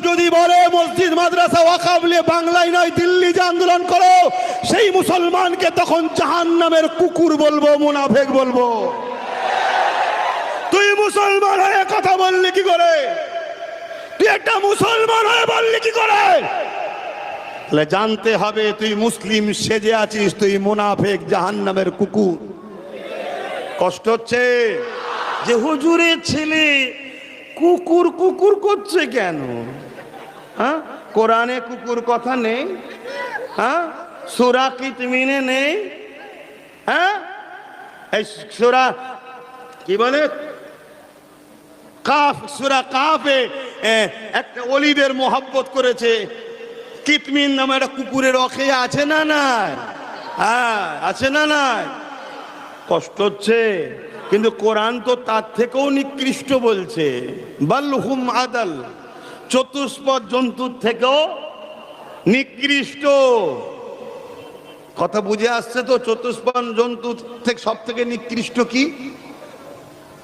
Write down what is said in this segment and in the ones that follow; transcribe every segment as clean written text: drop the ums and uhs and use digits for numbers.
যদি বলে মসজিদ মাদ্রাসা ওয়াকফ নিয়ে বাংলায় নয় দিল্লি যে আন্দোলন করো, সেই মুসলমানকে তখন জাহান্নামের কুকুর বলবো, মুনাফিক বলবো। তুই মুসলমান হয়ে কথা বললি কি করে? তুই একটা মুসলমান হয়ে বললি কি করে? তাহলে জানতে হবে তুই মুসলিম সেজে আছিস, তুই মুনাফিক, জাহান্নামের কুকুর। কষ্ট হচ্ছে যে হুজুরের ছেলে কুকুর কুকুর করছে কেন? হ্যাঁ, কোরআনে কুকুর কথা নেই? হ্যাঁ, সূরা কিতমিনে নেই? হ্যাঁ, এই সূরা কি বলে, কাফ, সূরা কাফে একটা অলিদের মোহাব্বত করেছে, কিতমিন নামে একটা কুকুরের অখে আছে না নাই? হ্যাঁ, আছে না নাই? কষ্ট হচ্ছে, কিন্তু কোরআন তো তার থেকেও নিকৃষ্ট বলছে, বালহুম আদাল, চতুষ্পদ জন্তুর থেকেও নিকৃষ্ট। কথা বুঝে আসছে তো? চতুষ্পদ জন্তু থেকে সব থেকে নিকৃষ্ট কি?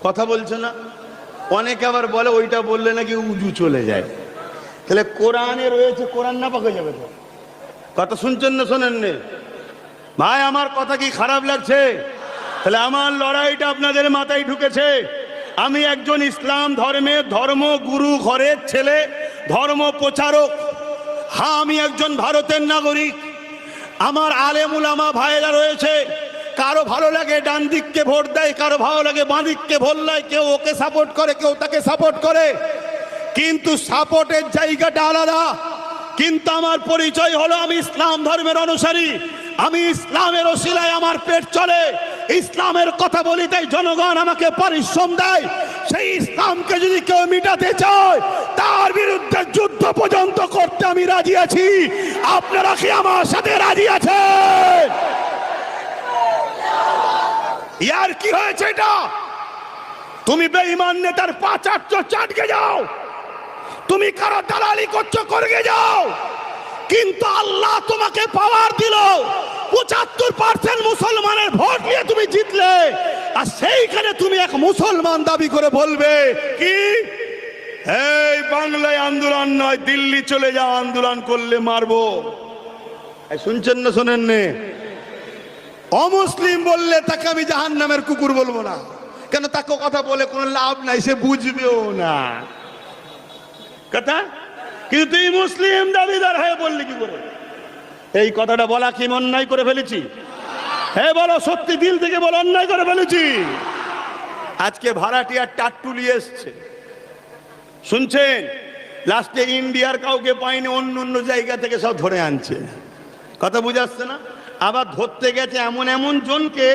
কথা বলছে না? অনেকে আবার বলে ওইটা বললে নাকি উজু চলে যায়। তাহলে কোরআনে রয়েছে, কোরআন না পাকে যাবে তো? কথা শুনছেন না শোনেননি? ভাই আমার কথা কি খারাপ লাগছে? তাহলে আমার লড়াইটা আপনাদের মাথায় ঢুকেছে। আমি একজন ইসলাম ধর্মের ধর্মগুরু ঘরের ছেলে, ধর্ম প্রচারক। হ্যাঁ, আমি একজন ভারতের নাগরিক। আমার আলেম উলামা ভাইরা রয়েছে, কারো ভালো লাগে ডান দিককে ভোট দেয়, কারো ভালো লাগে বাঁ দিককে ভোট দেয়, কেউ ওকে সাপোর্ট করে, কেউ তাকে সাপোর্ট করে, কিন্তু সাপোর্টের জায়গাটা আলাদা। কিন্তু আমার পরিচয় হলো আমি ইসলাম ধর্মের অনুসারী। আমি ইসলামের ওসিলায় আমার পেট চলে, ইসলামের কথা বলি, তাই জনগণ আমাকে পরিশ্রম দেয়। সেই ইসলামকে যদি কেউ মিটাতে চায়, তার বিরুদ্ধে যুদ্ধ পর্যন্ত করতে আমি রাজি আছি। আপনারা কি আমার সাথে রাজি আছেন? ইয়ার কি হয়েছে এটা? তুমি বেঈমান নেতার পা চাটছো, চাটকে যাও। তুমি কারো দালালি করছো, করে যাও। কিন্তু আল্লাহ তোমাকে পাওয়ার দিল, 75% মুসলমানের ভোট নিয়ে তুমি জিতলে, আর সেইখানে তুমি এক মুসলমান দাবি করে বলবে কি এই বাংলায় আন্দোলন নয়, দিল্লি চলে যাও, আন্দোলন করলে মারবো। শুনছেন না শোনেন নে? অমুসলিম বললে তাকে আমি জাহান্নামের কুকুর বলবো না, কেন? তাকে কথা বলে কোনো লাভ নাই, সে বুঝবেও না কথা। কিন্তু তুই মুসলিম দাবিদার হয়ে বললি কি করে? এই কথাটা বলা কি অন্যায় করে ফেলেছি? হ্যাঁ বলো, সত্যি দিল থেকে বলো, অন্যায় করে ফেলেছি। আজকে ভাড়াটিয়ার টাট্টুলি এসছে, শুনছেন? লাস্টে ইন্ডিয়ার কাউকে পাইনি, অন্য অন্য জায়গা থেকে সব ধরে আনছে। কথা বুঝে আসছে না? আবার ধরতে গেছে এমন এমন জনকে,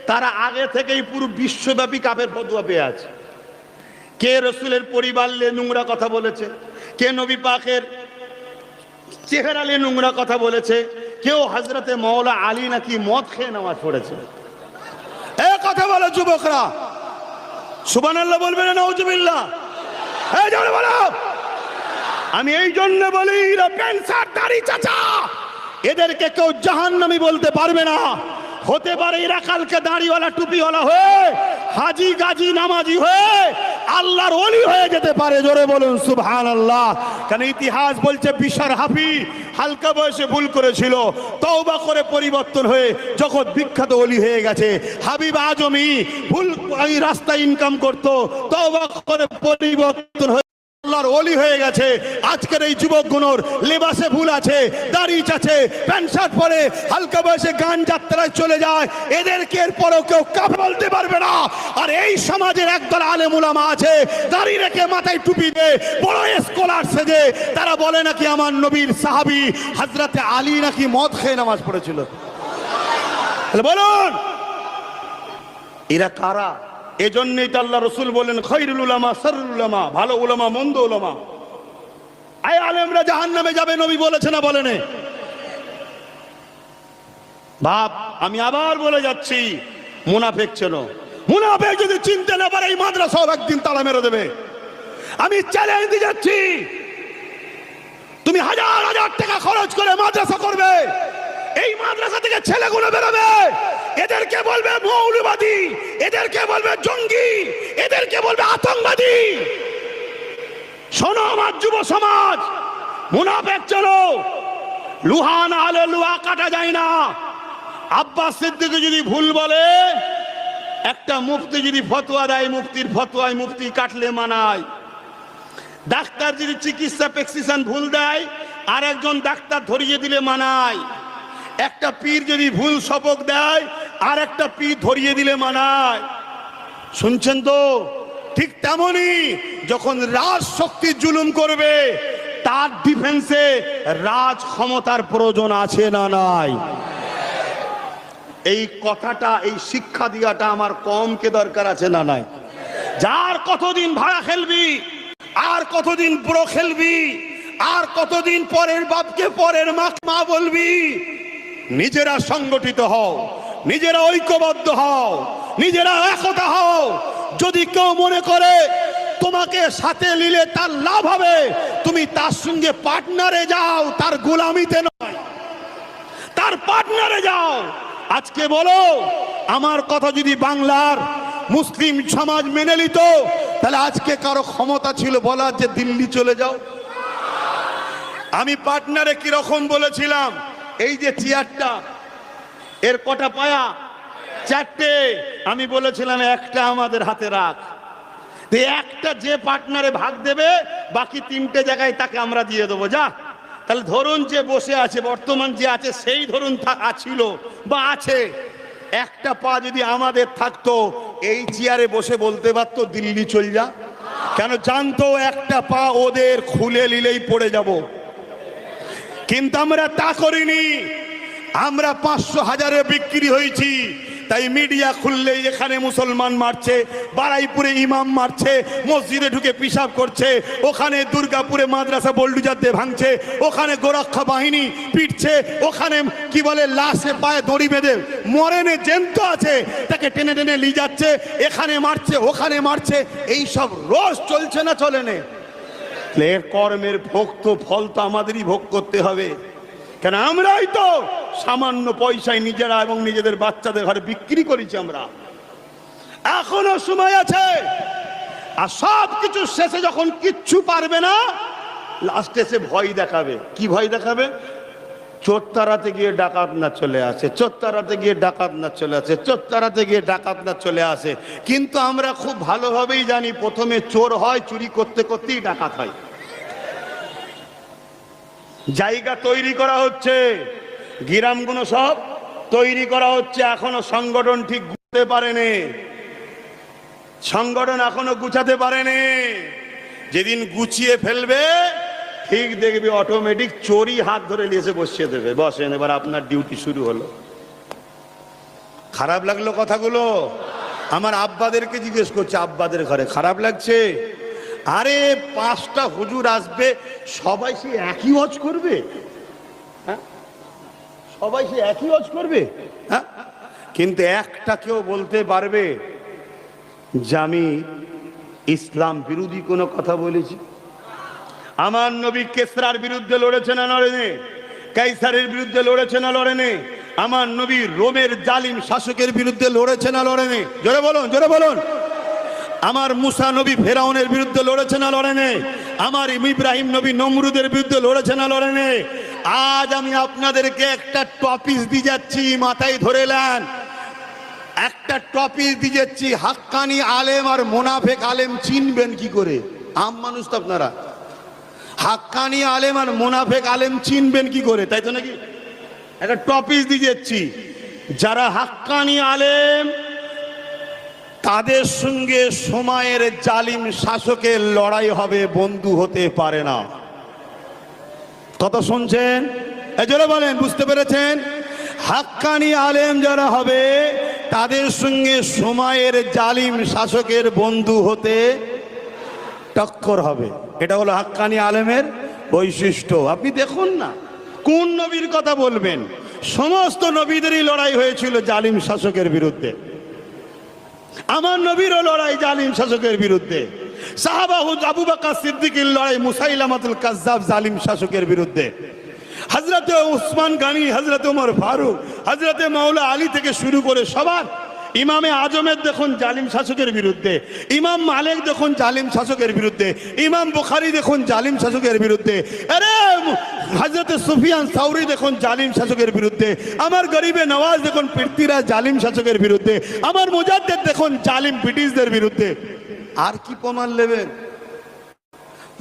তারা আগে থেকেই পুরো বিশ্বব্যাপী কাফের ফতোয়া পেয়ে আছে। কে রসুলের পরিবার নিয়ে নোংরা কথা বলেছে, কে নবী পাকের চেহারা নিয়ে নোংরা কথা বলেছে, কেউ হযরতে মওলা আলী নাকি মদ খেয়ে নামাজ পড়েছে। এই কথা বলো যুবকরা, সুবহানাল্লাহ বলবে না নাউজুবিল্লাহ? এই জোরে বলো। আমি এই জন্য বলি, এরা প্যান্সার দাড়ি চাচা, এদেরকে কেউ জাহান্নামী বলতে পারবে না। হতে পারে এরা কালকে দাড়িওয়ালা টুপিওয়ালা হয়ে, হাজি গাজি নামাজি হয়ে আল্লাহর ওলি হয়ে যেতে পারে। জোরে বলুন সুবহানাল্লাহ। কারণ ইতিহাস বলছে বিশার হাফি হালকা বয়সে ভুল করেছিল, তওবা করে পরিবর্তন হয়ে জগৎ বিখ্যাত ওলি হয়ে গেছে। হাবিব আজমি ভুল রাস্তা ইনকাম করতো, তওবা করে পরিবর্তন হয়ে আল্লাহর ওলি হয়ে গেছে। আজকের এই যুবকগুলোর লেবাসে ভুল আছে, দাড়ি আছে, প্যান্ট শার্ট পরে হালকা বয়সে গান যাত্রায় চলে যায়, এদেরকে এরপরও কেউ কাফের বলতে পারবে না। আর এই সমাজের একদল আলেম উলামা আছে, দাড়ি রেখে মাথায় টুপি দিয়ে বড় স্কলার সেজে, তারা বলে নাকি আমার নবীর সাহাবী হযরতে আলী নাকি মদ খেয়ে নামাজ পড়েছিল। বলুন এরা কারা? এজন্যই তো আল্লাহ রসুল বলেন খায়রুল উলামা শাররুল উলামা, ভালো উলামা মন্দ উলামা। এই আলেমরা জাহান্নামে যাবে, নবী বলেছে না বলেন? বাপ আমি আবার বলে যাচ্ছি, মুনাফিক ছিল। মুনাফিক যদি চিনতে না পারে এই মাদ্রাসা একদিন তালা মেরে দেবে। আমি চ্যালেঞ্জ দিয়ে যাচ্ছি, তুমি হাজার হাজার টাকা খরচ করে মাদ্রাসা করবে, এই মাদ্রাসা থেকে ছেলেগুলো বেরোবে, এদেরকে বলবে মৌলবাদী, এদেরকে বলবে জঙ্গি, এদেরকে বলবে আতঙ্কবাদী। শোনো আমার যুব সমাজ, মুনাফেক চলো, লুহা না হলে লুহা কাটা যায় না। আব্বাস সিদ্দিকী যদি ভুল বলে, একটা মুফতি যদি ফতোয়া দেয়, মুফতির ফতোয়ায় মুফতি কাটলে মানায়। ডাক্তার যদি চিকিৎসা প্রেসক্রিপশন ভুল দেয়, আর একজন ডাক্তার ধরিয়ে দিলে মানায়। একটা পীর যদি ভুল শপথ দেয়, আর একটা পীর ধরিয়ে দিলে মানায়। শুনছেন তো? ঠিক তেমনি যখন রাজ শক্তি জুলুম করবে, তার ডিফেন্সে রাজ ক্ষমতার প্রয়োজন আছে না নাই? এই কথাটা, এই শিক্ষা দিয়াটা আমার কমকে দরকার আছে না নাই? যার কতদিন ভাড়া খেলবি, আর কতদিন পুরো খেলবি, আর কতদিন পরের বাপকে পরের মা বলবি। নিজেরা সংগঠিত হও, নিজেরা ঐক্যবদ্ধ হও, নিজেরা একতা হও। যদি কেউ মনে করে তোমাকে সাথে নিলে তার লাভ হবে, তুমি তার সঙ্গে পার্টনারে যাও, তার গোলামিতে নয়, তার পার্টনারে যাও। আজকে বলো, আমার কথা যদি বাংলার মুসলিম সমাজ মেনে নিত, তাহলে আজকে কারো ক্ষমতা ছিল বলার যে দিল্লি চলে যাও? আমি পার্টনারে কিরকম বলেছিলাম, এই যে চেয়ারটা, এর কটা পায়া? চারটে। আমি বলেছিলাম একটা আমাদের হাতে রাখ, একটা যে পার্টনারে ভাগ দেবে, বাকি তিনটে জায়গায় তাকে আমরা দিয়ে দেবো, যা। তাহলে ধরুন যে বসে আছে, বর্তমান যে আছে, সেই ধরুন ছিল বা আছে, একটা পা যদি আমাদের থাকতো, এই চেয়ারে বসে বলতে পারতো দিল্লি চল যা। কেন? জানতো একটা পা ওদের খুলে নিলেই পড়ে যাব। কিন্তু আমরা তা করিনি। আমরা 500,000-এ বিক্রি হয়েছি। তাই মিডিয়া খুললেই এখানে মুসলমান মারছে, বারাইপুরে ইমাম মারছে, মসজিদে ঢুকে পিশাব করছে, ওখানে দুর্গাপুরে মাদ্রাসা বোল্ডুজার দিয়ে ভাঙছে, ওখানে গোরক্ষা বাহিনী পিটছে, ওখানে কি বলে লাশে পায়ে দড়ি বেঁধে মরেনে জ্যান্ত আছে তাকে টেনে টেনে নিয়ে যাচ্ছে, এখানে মারছে, ওখানে মারছে। এই সব রোজ চলছে না চলে না? এর কর্মের ভোগ তো, ফল তো আমাদেরই ভোগ করতে হবে। কেন? আমরাই তো সামান্য পয়সায় নিজেরা এবং নিজেদের বাচ্চাদের ঘরে বিক্রি করেছি। আমরা এখনো সময় আছে। আর সব কিছু শেষে যখন কিচ্ছু পারবে না, লাস্টে সে ভয় দেখাবে। কি ভয় দেখাবে? চোরতারাতে গিয়ে ডাকাত না চলে আসে, চোরতারাতে গিয়ে ডাকাত না চলে আসে, চোরতারাতে গিয়ে ডাকাত না চলে আসে। কিন্তু আমরা খুব ভালোভাবেই জানি, প্রথমে চোর হয়, চুরি করতে করতেই ডাকাত হয়। জায়গা তৈরি করা হচ্ছে, গ্রামগুলো সব তৈরি করা হচ্ছে, এখনো সংগঠন ঠিক গুছাতে পারেনি, সংগঠন এখনো গুছাতে পারেনি। যেদিন গুছিয়ে ফেলবে, ঠিক দেখবি অটোমেটিক চোরই হাত ধরে নিয়ে বসিয়ে দেবে, বসেন এবার আপনার ডিউটি শুরু হলো। খারাপ লাগলো কথাগুলো? আমার আব্বাদেরকে জিজ্ঞেস করছে, আব্বাদের ঘরে খারাপ লাগছে? আরে 5টা হুজুর আসবে, সবাই সে একই হজ করবে? হ্যাঁ, সবাই সে একই হজ করবে? হ্যাঁ, কিন্তু একটা কেউ বলতে পারবে যে আমি ইসলাম বিরোধী কোনো কথা বলেছি? আমার নবী কেসরার বিরুদ্ধে লড়েছে না লড়েনি? কাইসারের বিরুদ্ধে লড়েছে না লড়েনি? আমার নবী রোমের জালিম শাসকের বিরুদ্ধে লড়েছে না লড়েনি? জোরে বলুন, জোরে বলুন। আমার মুসা নবী ফেরাউনের বিরুদ্ধে লড়েছে না লড়েনি? আমার ইব্রাহিম নবী নমরুদের বিরুদ্ধে লড়েছে না লড়েনি? আজ আমি আপনাদেরকে একটা টপিক দিয়ে যাচ্ছি, মাথায় ধরে নেন। একটা টপিক দিয়ে যাচ্ছি, হাক্কানি আলেম আর মুনাফেক আলেম চিনবেন কি করে? আম মানুষ তো আপনারা, হাক্কানি আলেম আর মুনাফেক আলেম চিনবেন কি করে? তাই তো নাকি? একটা টপিক দিয়ে যাচ্ছি, যারা হাক্কানি আলেম, তাদের সঙ্গে সময়ের জালিম শাসকের লড়াই হবে, বন্ধু হতে পারে না। কথা শুনছেন? জোরে বলেন, বুঝতে পেরেছেন? হাক্কানি আলেম যারা হবে, তাদের সঙ্গে সময়ের জালিম শাসকের বন্ধু হতে টক্কর হবে। এটা হলো হাক্কানি আলেমের বৈশিষ্ট্য। আপনি দেখুন না, কোন নবীর কথা বলবেন? সমস্ত নবীদেরই লড়াই হয়েছিল জালিম শাসকের বিরুদ্ধে। আমার নবীরও লড়াই জালিম শাসকের বিরুদ্ধে। সাহাবা আবু বকর সিদ্দিকের লড়াই মুসাইলামাতুল কাজ্জাব জালিম শাসকের বিরুদ্ধে। হযরতে উসমান গনি, হযরতে ওমর ফারুক, হযরতে মাওলা আলী থেকে শুরু করে সবার ইমামে আজমের দেখুন জালিম শাসকের বিরুদ্ধে, ইমাম মালিক দেখুন জালিম শাসকের বিরুদ্ধে, ইমাম বুখারী দেখুন জালিম শাসকের বিরুদ্ধে, আরে হযরত সুফিয়ান সাউরি দেখুন জালিম শাসকের বিরুদ্ধে, আমার গরিবে নওয়াজ দেখুন পৃথ্বীরাজ জালিম শাসকের বিরুদ্ধে, আমার মুজাদ্দিদ দেখুন জালিম ব্রিটিশদের বিরুদ্ধে। আর কি প্রমাণ নেবেন?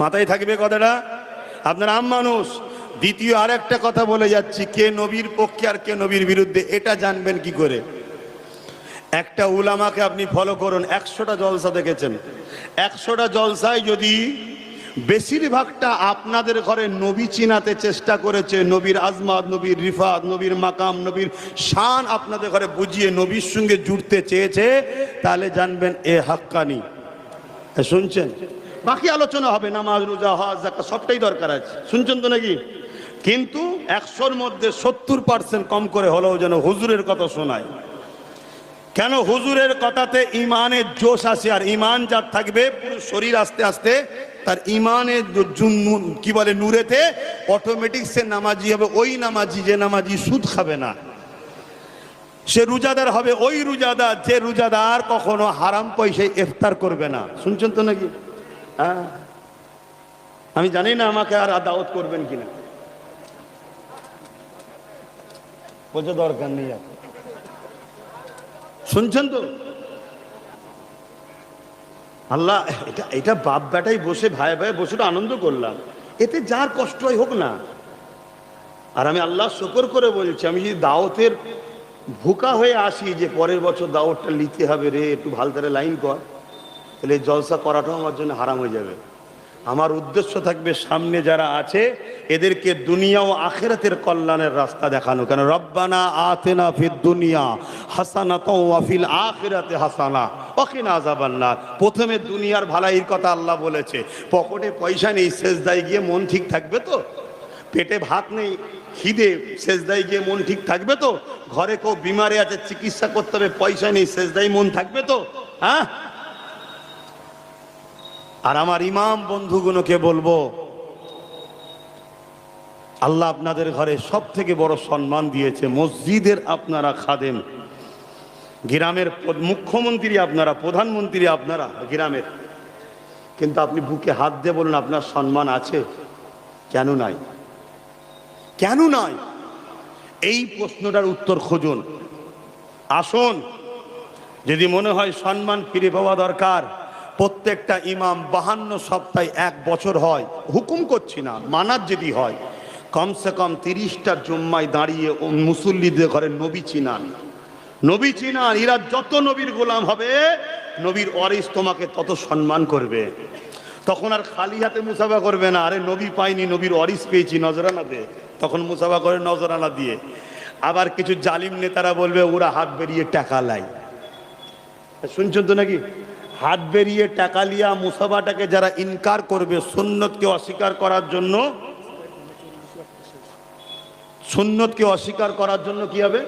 মাথায় থাকবে কথাটা, আপনার আম মানুষ। দ্বিতীয় আর একটা কথা বলে যাচ্ছি, কে নবীর পক্ষে আর কে নবীর বিরুদ্ধে এটা জানবেন কি করে? একটা উলামাকে আপনি ফলো করুন, 100টা জলসা দেখেছেন, 100টা জলসায় যদি বেশিরভাগটা আপনাদের ঘরে নবী চিনাতে চেষ্টা করেছে, নবীর আজমাত, নবীর রিফাত, নবীর মাকাম, নবীর শান আপনাদের ঘরে বুঝিয়ে নবীর সঙ্গে জুড়তে চেয়েছে, তাহলে জানবেন এ হাক্কানি। শুনছেন? বাকি আলোচনা হবে, নামাজ, রোজা, হজ, যাকাত সবটাই দরকার আছে, শুনছেন তো নাকি? কিন্তু 100-র মধ্যে 70% কম করে হলেও যেন হুজুরের কথা শোনায়। কেন? হুজুরের কথাতে ইমানের জোশ আসে, আর ইমান যার থাকবে পুরো শরীর আস্তে আস্তে তার ইমানের কি বলে নূরেতে অটোমেটিক সে নামাজি হবে। ওই নামাজি যে নামাজি সুদ খাবে না, সে রোজাদার হবে ওই রোজাদার যে রোজাদার কখনো হারাম পয়সায় ইফতার করবে না। শুনছেন তো নাকি? হ্যাঁ, আমি জানি না আমাকে আর দাওয়াত করবেন কিনা, বোঝা দরকার নেই। শুনছেন তো? আল্লাহ, এটা বাপ বেটাই বসে ভাই ভাই বসে আনন্দ করলাম, এতে যার কষ্ট হয় হোক না। আর আমি আল্লাহ শুকর করে বলছি, আমি যদি দাওয়াতের ভুকা হয়ে আসি যে পরের বছর দাওয়াতটা নিতে হবে রে, একটু ভালো করে লাইন কর, তাহলে জলসা করাটাও আমার জন্য হারাম হয়ে যাবে। আমার উদ্দেশ্য থাকবে সামনে যারা আছে এদেরকে দুনিয়া ও আখিরাতের কল্যাণের রাস্তা দেখানো। কেন? রব্বানা আতিনা ফিদ দুনিয়া হাসানাতাও ওয়া ফিল আখিরাতি হাসানা ওয়া কিনা আযাবান্নার। প্রথমে দুনিয়ার ভালাইয়ের কথা আল্লাহ বলেছে। পকেটে পয়সা নেই, সেজদায় গিয়ে মন ঠিক থাকবে তো? পেটে ভাত নেই, খিদে, সেজদায় গিয়ে মন ঠিক থাকবে তো? ঘরে কেউ বিমারে আছে, চিকিৎসা করতে হবে, পয়সা নেই, সেজদায় মন থাকবে তো? হ্যাঁ। আর আমার ইমাম বন্ধুগুলোকে বলবো, আল্লাহ আপনাদের ঘরে সব থেকে বড় সম্মান দিয়েছে, মসজিদের আপনারা খাদেম, গ্রামের মুখ্যমন্ত্রী আপনারা, প্রধানমন্ত্রী আপনারা গ্রামের, কিন্তু আপনি বুকে হাত দিয়ে বলুন আপনার সম্মান আছে? কেন নাই? কেন নাই? এই প্রশ্নটার উত্তর খুঁজুন। আসুন, যদি মনে হয় সম্মান ফিরে পাওয়া দরকার, প্রত্যেকটা ইমাম 52 সপ্তাহে 1 বছর হয়, হুকুম করছি না, মানার যদি হয়, কমসে কম 30টা জুম্মায় দাঁড়িয়ে মুসল্লিদের ঘরে নবী চিনান, নবী চিনান। এরা যত নবীর গোলাম হবে, নবীর ওয়ারিস তোমাকে তত সম্মান করবে। তখন আর খালি হাতে মুসাফা করবে না, আরে নবী পাইনি, নবীর ওয়ারিস পেয়েছি, নজরানা দে। তখন মুসাফা করে নজরানা দিয়ে। আবার কিছু জালিম নেতারা বলবে ওরা হাত বেরিয়ে টাকা লাই। শুনছেন তো নাকি? হাত বেরিয়ে টাকা লিয়া মুসাফাটাকে যারা ইনকার করবে, সুন্নতকে অস্বীকার করার জন্য, সুন্নতকে অস্বীকার করার জন্য কি হবে?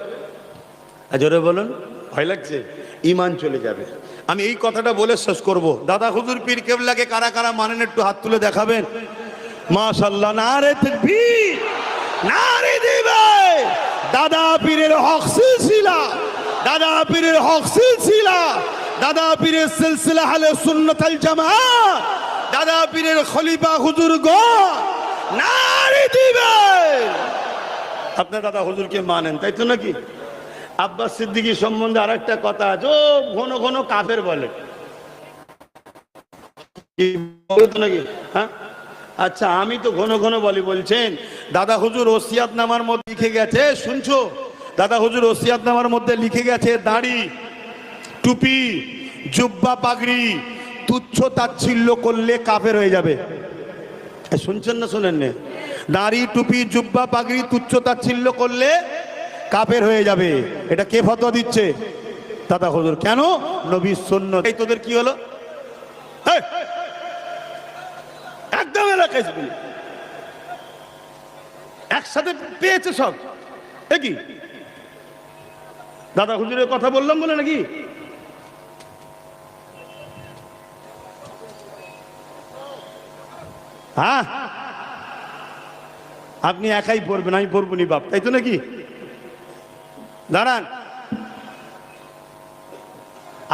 জোরে বলুন, ভয় লাগছে? ঈমান চলে যাবে। আমি এই কথাটা বলে শেষ করব। দাদা হুজুর পীর কেবলাকে কারা কারা মানেন একটু হাত তুলে দেখাবেন? মাশাআল্লাহ, নারে তাকবীর, নারে দিবে। দাদা পীরের হক সিলসিলা, দাদা পীরের হক সিলসিলা, দাদা পীরের সিলসিলা আহলে সুন্নাত ওয়াল জামাত, দাদা পীরের খলিফা হুজুরগণ নারে দিবে। আপনার দাদা হুজুরকে মানেন, তাই তো নাকি? আব্বাস সিদ্দিকী সম্বন্ধে আরেকটা কথা আছে, ও ঘন ঘন কাফের বলে, নাকি? হ্যাঁ, আচ্ছা, আমি তো ঘন ঘন বলি, বলছেন দাদা হুজুর ওসিয়াতনামার মধ্যে লিখে গেছে, শুনছো? দাদা হুজুর ওসিয়াতনামার মধ্যে লিখে গেছে দাড়ি, টুপি, জুব্বা, পাগড়ি তুচ্ছ তাচ্ছিল্য করলে কাফের হয়ে যাবে। শুনছেন না শোনেন না? দাড়ি, টুপি, জুব্বা, পাগড়ি তুচ্ছ তাচ্ছিল্য করলে কাফের হয়ে যাবে। এটা কে ফতোয়া দিচ্ছে? দাদা হুজুর। কেন? নবীর সুন্নাত। এই তোদের কি হলো? একদম এলাকায় একসাথে পেয়েছে সব, কি দাদা হুজুরের কথা বললাম বলে নাকি? হ্যাঁ, আপনি একাই পড়বেন, আমি পড়বো নি বাপ, তাই তো নাকি? দাঁড়ান,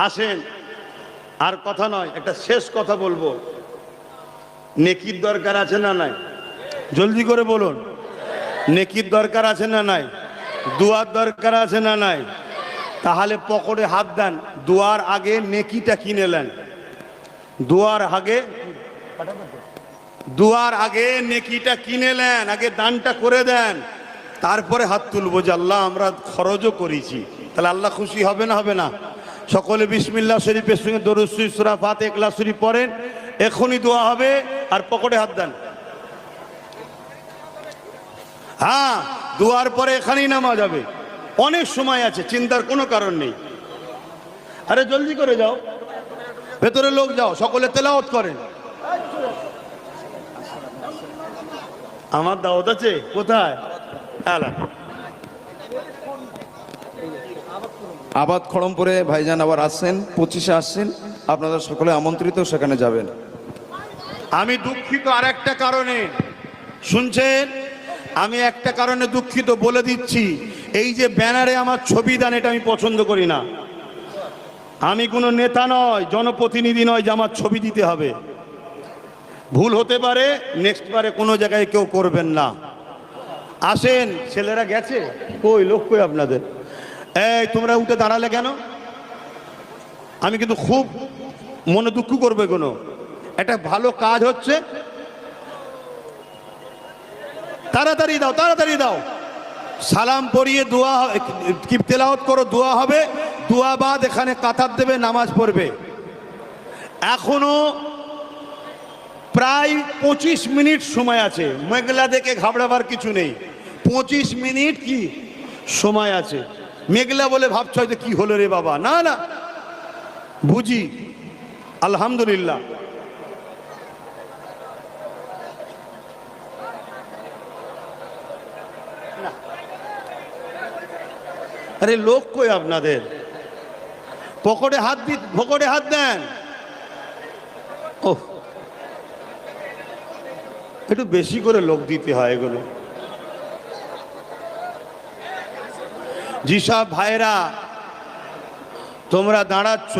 আসেন, আর কথা নয়, একটা শেষ কথা বলবো। নেকির দরকার আছে না নাই? জলদি করে বলুন। নেকির দরকার আছে না নাই? দুয়ার দরকার আছে না নাই? তাহলে পকেটে হাত দেন, দুয়ার আগে নেকিটা কিনে নেন। দুয়ার আগে নেকিটা কিনে নেন, আগে দানটা করে দেন, তারপরে হাত তুলবো যে আল্লাহ আমরা খরচও করেছি। তাহলে আল্লাহ খুশি হবে না হবে না? সকলে বিসমিল্লাহ শরীফের সঙ্গে দরুদ শরীফ সূরা ফাতিহা ইখলাস শরীফ পড়েন, এখনই দোয়া হবে। আর পকেটে হাত দেন। হ্যাঁ, দোয়ার পরে এখানেই নামাজ হবে, অনেক সময় আছে, চিন্তার কোনো কারণ নেই। আরে জলদি করে যাও, ভেতরে লোক যাও, সকলে তেলাওয়াত করেন। আমার দাওয়াত আছে কোথায়? আবাদ খড়মপুরে ভাইজান আবার আসছেন, 25-এ আসছেন, আপনারা সকলে আমন্ত্রিত, সেখানে যাবেন। আমি দুঃখিত আর একটা কারণে, শুনছেন? আমি একটা কারণে দুঃখিত, বলে দিচ্ছি। এই যে ব্যানারে আমার ছবি দেন, এটা আমি পছন্দ করি না। আমি কোনো নেতা নয়, জনপ্রতিনিধি নয় যে আমার ছবি দিতে হবে। ভুল হতে পারে, নেক্সট বারে কোনো জায়গায় কেউ করবেন না। আসেন, ছেলেরা গেছে কই? লোক কই আপনাদের? এই তোমরা উঠে দাঁড়ালে কেন? আমি কিন্তু খুব মনে দুঃখ করবে কোনো, একটা ভালো কাজ হচ্ছে, তাড়াতাড়ি দাও, তাড়াতাড়ি দাও। সালাম পড়িয়ে দোয়া, কি তেলাওয়াত করো, দোয়া হবে। দোয়া বাদ এখানে কাতার দেবে, নামাজ পড়বে। এখনো প্রায় 25 মিনিট সময় আছে, মেঘলা দেখে ঘাবড়াবার কিছু নেই। 25 মিনিট কি সময় আছে। মেঘলা বলে ভাবছ হয়তো কি হলো রে বাবা, না না, বুঝি আলহামদুলিল্লাহ। আরে লোক কই আপনাদের? পকেটে হাত দেন। ও, একটু বেশি করে লোক দিতে হয় এগুলো। জি সব ভাইরা, তোমরা দাঁড়াচ্ছ,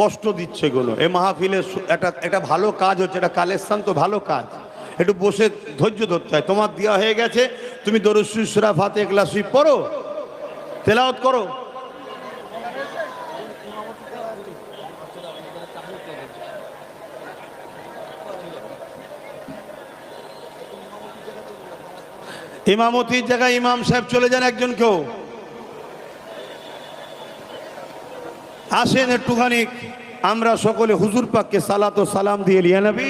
কষ্ট দিচ্ছে এগুলো। এই মাহফিলে একটা ভালো কাজ হচ্ছে, এটা কালেকশন তো ভালো কাজ, একটু বসে ধৈর্য ধরতে হয়। তোমার দেওয়া হয়ে গেছে, তুমি দরুদ শরীফ সূরা ফাতিহা ইখলাস শরীফ পড়ো, তেলাওয়াত করো। ইমামতির জায়গায় ইমাম সাহেব চলে যান, একজন কেউ আসেন একটুখানি, আমরা সকলে হুজুর পাককে সালাত ও সালাম দিয়ে লিয়া নবী।